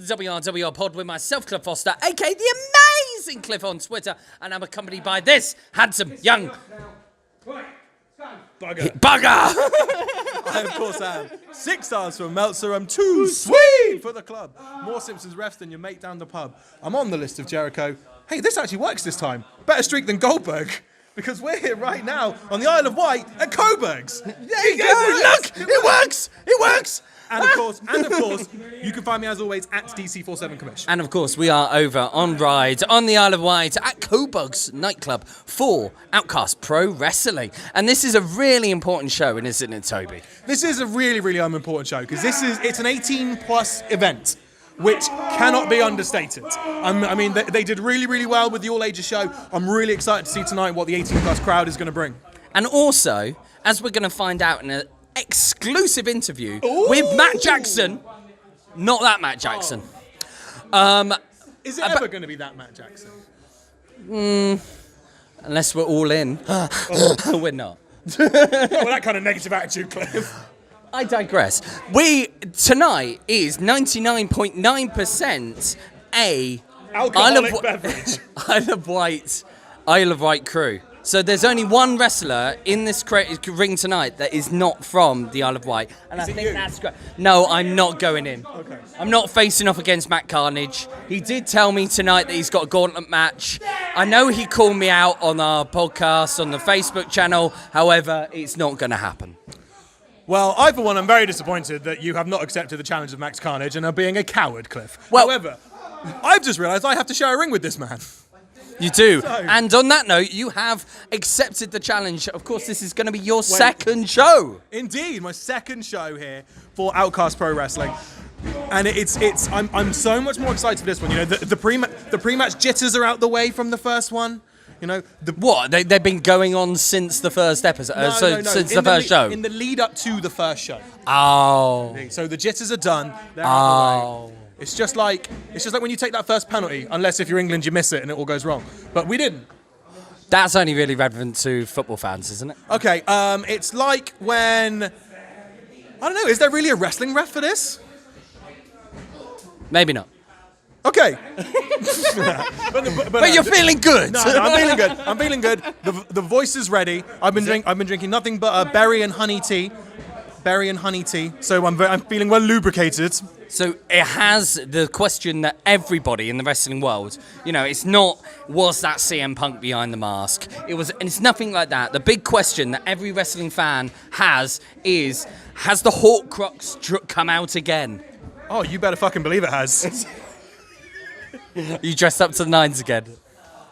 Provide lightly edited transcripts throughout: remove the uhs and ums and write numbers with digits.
the WRWRPOD with myself, Cliff Foster, aka the Amazing Cliff on Twitter, and I'm accompanied by this handsome young Bugger. bugger. I, of course, am. 6 stars from Meltzer. I'm too sweet for the club. More Simpsons refs than your mate down the pub. I'm on the list of Jericho. Hey, this actually works this time. Better streak than Goldberg. Because we're here right now on the Isle of Wight at Coburg's. There you go. Look, it works. It works. And of course, you can find me as always at DC47 Commish. And of course, we are over on ride on the Isle of Wight at Coburg's nightclub for Outcast Pro Wrestling. And this is a really important show, isn't it, Toby? This is a really, really important show because it's an 18-plus event, which cannot be understated. I mean, they did really, really well with the All Ages show. I'm really excited to see tonight what the 18-plus crowd is going to bring. And also, as we're going to find out in an exclusive interview with Matt Jackson, not that Matt Jackson. Is it ever going to be that Matt Jackson? Unless we're all in. We're not. Well, that kind of negative attitude, Cliff. I digress. Tonight is 99.9% a Alcoholic beverage. Isle of Wight crew. So there's only one wrestler in this ring tonight that is not from the Isle of Wight. And I think that's great. No, I'm not going in. Okay. I'm not facing off against Matt Carnage. He did tell me tonight that he's got a gauntlet match. I know he called me out on our podcast, on the Facebook channel. However, it's not going to happen. Well, I, for one, am very disappointed that you have not accepted the challenge of Max Carnage and are being a coward, Cliff. Well, however, I've just realised I have to share a ring with this man. You do. And on that note, you have accepted the challenge. Of course, this is going to be your second show. Indeed, my second show here for Outcast Pro Wrestling. And I'm so much more excited for this one. You know, the pre-match jitters are out the way from the first one. You know, they've been going on since the first episode. No. Since the first show. In the lead up to the first show. Oh. So the jitters are done. They're out the way. It's just like when you take that first penalty, unless if you're England you miss it and it all goes wrong. But we didn't. That's only really relevant to football fans, isn't it? Okay, it's like when I don't know, is there really a wrestling ref for this? Maybe not. Okay. but you're feeling good. No, I'm feeling good. I'm feeling good. The voice is ready. I've been drinking nothing but berry and honey tea. So I'm feeling well lubricated. So it has the question that everybody in the wrestling world, you know, it's not, was that CM Punk behind the mask? And it's nothing like that. The big question that every wrestling fan has is, has the Horcrux come out again? Oh, you better fucking believe it has. You dressed up to the nines again.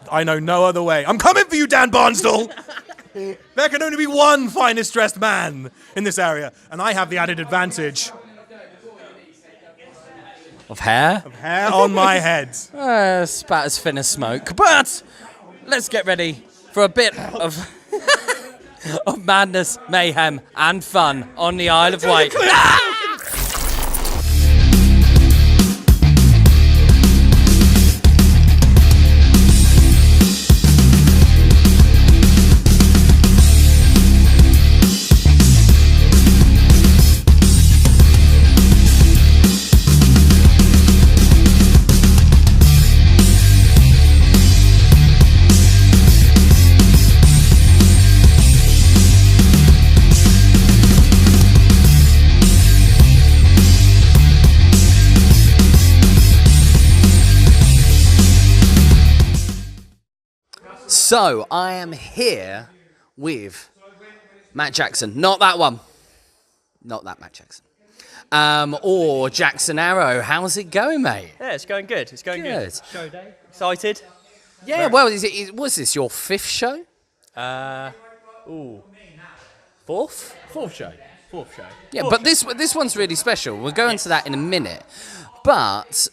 I know no other way. I'm coming for you, Dan Barnstall. There can only be one finest dressed man in this area, and I have the added advantage of hair? Of hair on my head. It's about as thin as smoke. But let's get ready for a bit of of madness, mayhem, and fun on the Isle of Wight. So, I am here with Matt Jackson. Not that one. Not that Matt Jackson. Or Jackson Arrow. How's it going, mate? Yeah, it's going good. It's going good. Show day. Excited? Yeah, well, was this your fifth show? Fourth? Fourth show. Yeah, Fourth but show. this one's really special. We'll go into that in a minute. But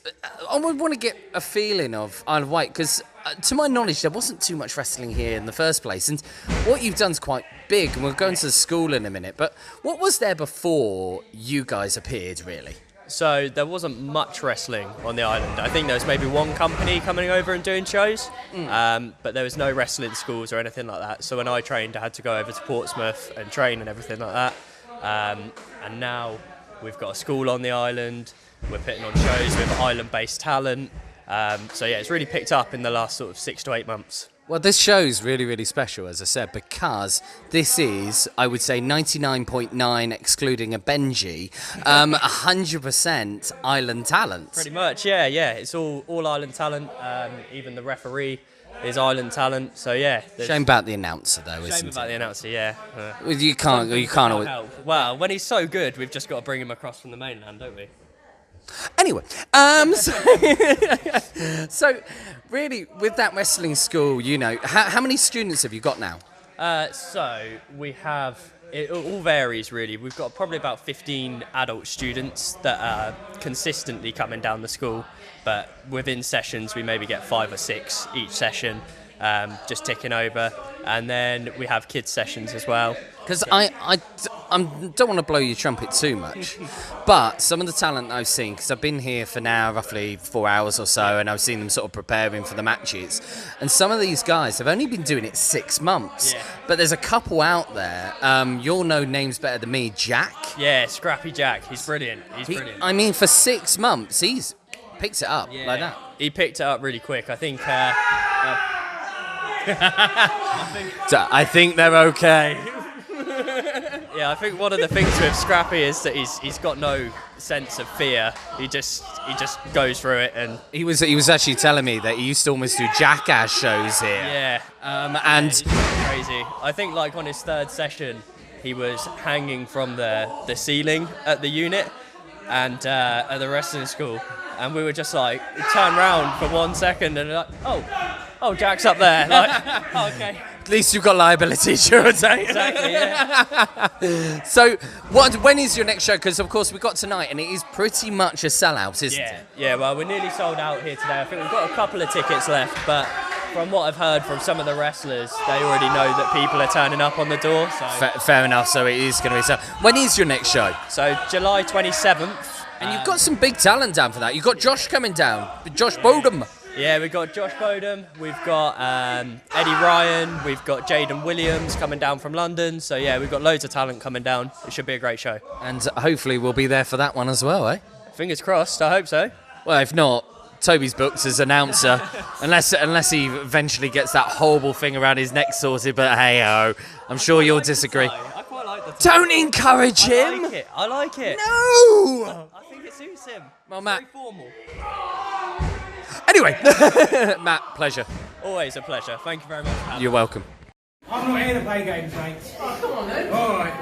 I would want to get a feeling of Isle of Wight, because to my knowledge, there wasn't too much wrestling here in the first place. And what you've done is quite big, and we'll go into the school in a minute. But what was there before you guys appeared, really? So there wasn't much wrestling on the island. I think there was maybe one company coming over and doing shows, but there was no wrestling schools or anything like that. So when I trained, I had to go over to Portsmouth and train and everything like that. And now We've got a school on the island. We're putting on shows with island-based talent. So yeah, it's really picked up in the last sort of 6 to 8 months. Well, this show's really, really special, as I said, because this is, I would say, 99.9, excluding a Benji, 100% island talent. Pretty much, yeah. It's all island talent. Even the referee is island talent. So yeah. Shame about the announcer, though, isn't it? Shame about the announcer, yeah. Well, you can't always... help. Well, when he's so good, we've just got to bring him across from the mainland, don't we? Anyway, so really, with that wrestling school, you know, how many students have you got now? So we have, it all varies really. We've got probably about 15 adult students that are consistently coming down the school, but within sessions we maybe get 5 or 6 each session, just ticking over. And then we have kids sessions as well. Because I don't want to blow your trumpet too much, but some of the talent I've seen, because I've been here for now roughly 4 hours or so, and I've seen them sort of preparing for the matches, and some of these guys have only been doing it 6 months, but there's a couple out there, you'll know names better than me, Jack. Yeah, Scrappy Jack, he's brilliant, brilliant. I mean, for 6 months, he's picked it up like that. He picked it up really quick, I think. I think they're okay. Yeah, I think one of the things with Scrappy is that he's got no sense of fear. He just goes through it, and he was actually telling me that he used to almost do jackass shows here. Yeah, and he's crazy. I think like on his 3rd session, he was hanging from the ceiling at the unit and at the wrestling school, and we were just like turn round for 1 second and like, oh, Jack's up there. Like, oh, okay. At least you've got liability insurance, eh? Exactly, yeah. So, when is your next show? Because, of course, we've got tonight, and it is pretty much a sellout, isn't it? Yeah, well, we're nearly sold out here today. I think we've got a couple of tickets left, but from what I've heard from some of the wrestlers, they already know that people are turning up on the door. So. Fair enough, so it is going to be so. When is your next show? So, July 27th. And you've got some big talent down for that. You've got Josh coming down, Josh Bodum. Yeah, we've got Josh Bodum, we've got Eddie Ryan, we've got Jaden Williams coming down from London. So yeah, we've got loads of talent coming down. It should be a great show. And hopefully we'll be there for that one as well, eh? Fingers crossed, I hope so. Well, if not, Toby's booked as announcer, unless he eventually gets that horrible thing around his neck sorted, but hey-ho, I'm sure you'll disagree. I quite like the tie. Don't encourage him! I like it. No! I think it suits him. Well, it's Matt. very formal. Anyway, Matt, pleasure. Always a pleasure. Thank you very much. You're welcome. I'm not here to play games, mate. Oh, come on then. Alright.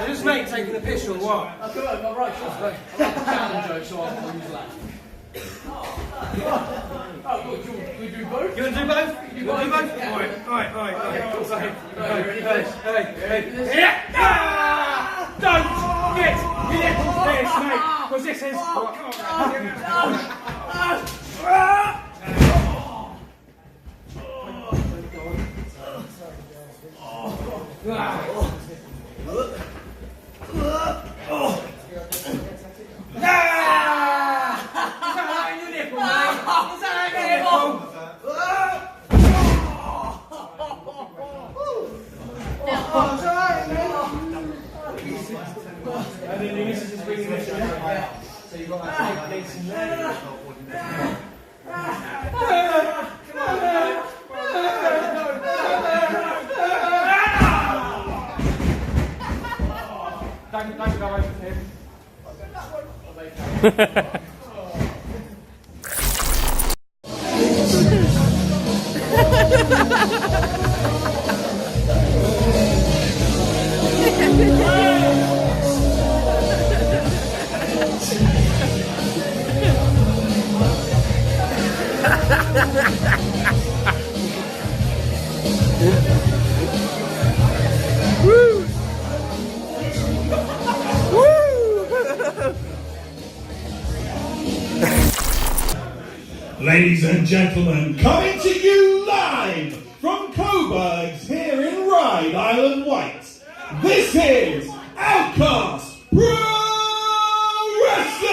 Is this mate taking the piss or what? I've got right shots, but I like the challenge joke, so I'll use that. Oh, good. We do both? You want to do both? You want to do both? Alright. Okay, cool. Yeah! Don't get your nipples pierced, mate, because this is... And then this is just bringing this down. So you've got that big in there. Don't go over him. Ladies and gentlemen, coming to you live from Coburg's here in Ryde, Isle of Wight, this is Outcast Pro Wresting!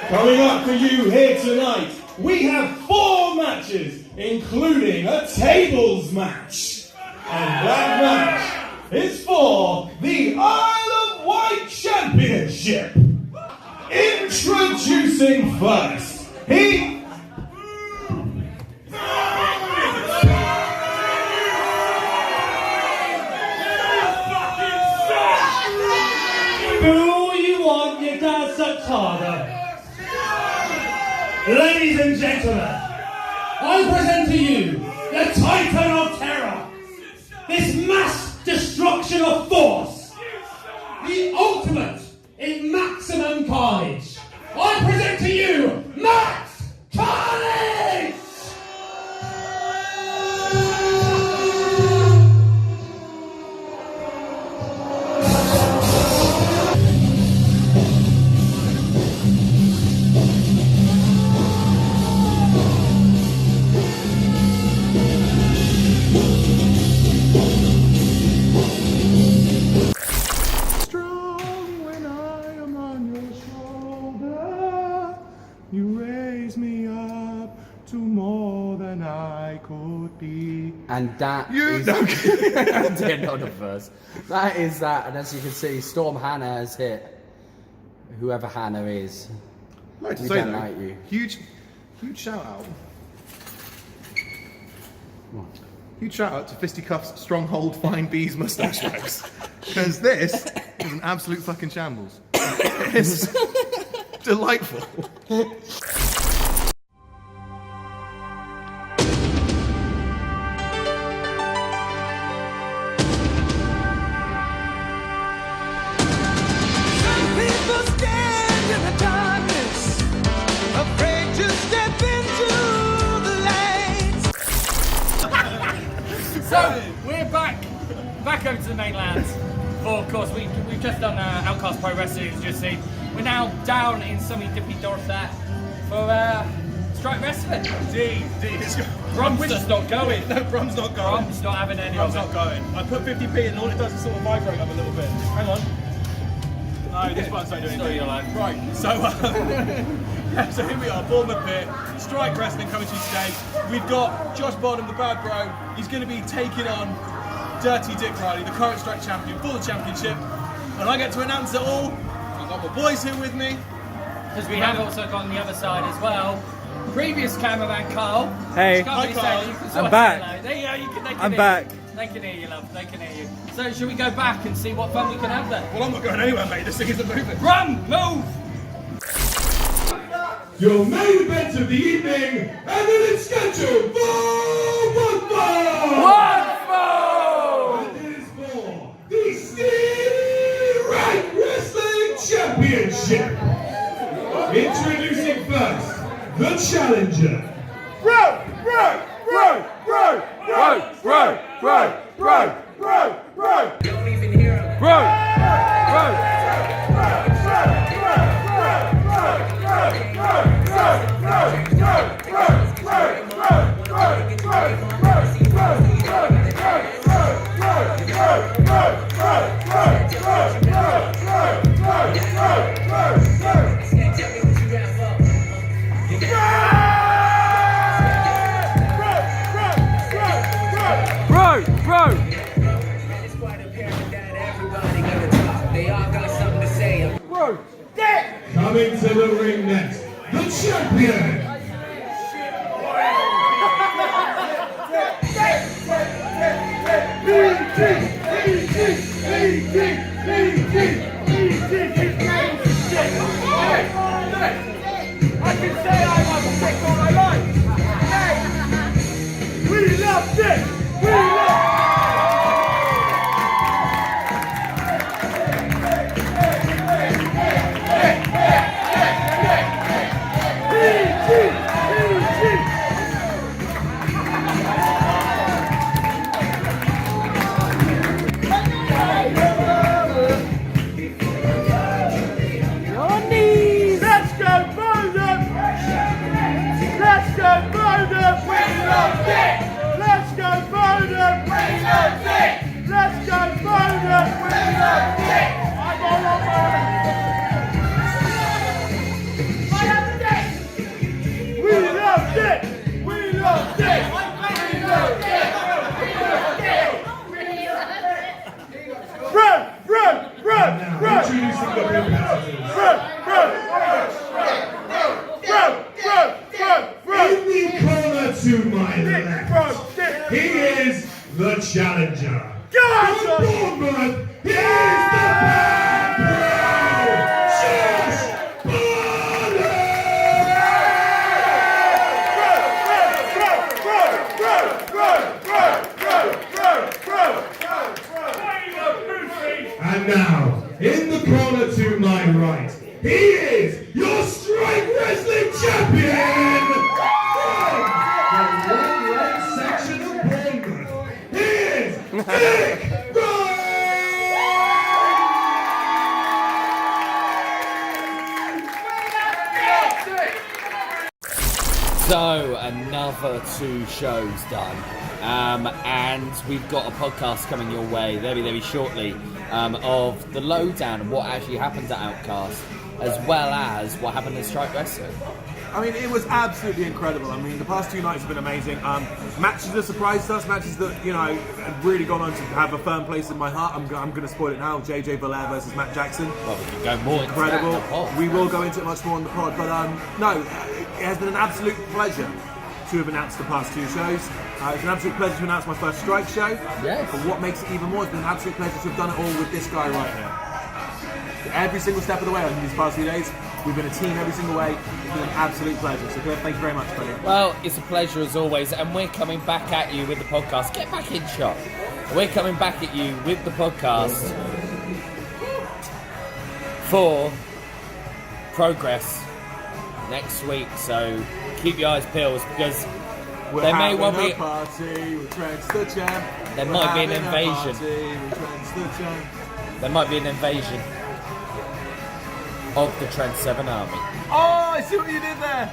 Coming up for you here tonight, we have 4 matches, including a tables match. And that match is for the Isle of Wight Championship. Introducing first, Who you want, you dance such harder. Ladies and gentlemen, I present to you the Titan of Terror, this mass destruction of force, the ultimate in maximum carnage. I present to you Max Carnage! And that is not a verse. That is that, and as you can see, Storm Hannah has hit whoever Hannah is. I'd like to We say don't though, like you. huge shout out. Huge shout out to Fisticuffs Stronghold Fine Bees Mustache Wax. Because this is an absolute fucking shambles. It's delightful. So, we're back over to the mainland. For, of course, we've just done Outcast Pro Wresting, as you've seen. We're now down in sunny Dippy Dorset for Strike Wrestling. Indeed. Brum's just not going. No, Brum's not going. Brum's not having any Brum's of it. not going. I put 50p and all it does is sort of vibrate up a little bit. Hang on. No, this button's not doing anything. Right, so so here we are, Bournemouth Pit, Strike Wrestling coming to you today. We've got Josh Barnham, the bad bro. He's going to be taking on Dirty Dick Riley, the current Strike champion for the championship. And I get to announce it all. I've got my boys here with me. Because we have also got on the other side as well, previous cameraman Carl. Hey. Hi, Carl. I'm back. There you go, they can I'm hear back. You. They can hear you, love. They can hear you. So, should we go back and see what fun we can have there? Well, I'm not going anywhere, mate. This thing isn't moving. Brum, move! your main event of the evening, and it is scheduled for one fall! And it is for the Strike Wrestling Championship. Introducing first, the challenger. Don't even hear him. It's quite apparent that everybody gonna talk. They all got something to say. Coming to the ring next, the champion. I can say I love dick all I like. We love dick. We love. Let's go Bournemouth! Let's go Bournemouth! We love dick! Let's go Bournemouth! We love dick! Let's go Bournemouth! We love dick! I'm all on I love dick! We love dick! We love dick! We love dick! We love dick! introducing the competitors. In the corner to my left, he is the challenger. From Bournemouth, he is the Bad Pro, Josh Barnham! And now, in the corner to my right, he is your strike wrestling champion from the one-leg section of Bournemouth. He is Nick So, another 2 shows done. And we've got a podcast coming your way very shortly of the lowdown of what actually happened at Outcast, as well as what happened at Strike Wrestling. I mean, it was absolutely incredible. I mean, the past 2 nights have been amazing. Matches that surprised us, matches that, you know, have really gone on to have a firm place in my heart. I'm going to spoil it now. JJ Belair versus Matt Jackson. Well, we can go more incredible. into that in the pod. We will go into it much more on the pod. But no, it has been an absolute pleasure to have announced the past 2 shows. It's an absolute pleasure to announce my first Strike show. Yes. But what makes it even more, it's been an absolute pleasure to have done it all with this guy right here. Every single step of the way over these past few days, we've been a team every single way. It's been an absolute pleasure. So Cliff, thank you very much, buddy. Well, it's a pleasure as always, and we're coming back at you with the podcast. Get back in shot. We're coming back at you with the podcast for Progress next week. So keep your eyes peeled, because there may well be a party with Trent's the champ. There might be an invasion. There might be an invasion of the Trent 7 Army. Oh, I see what you did there.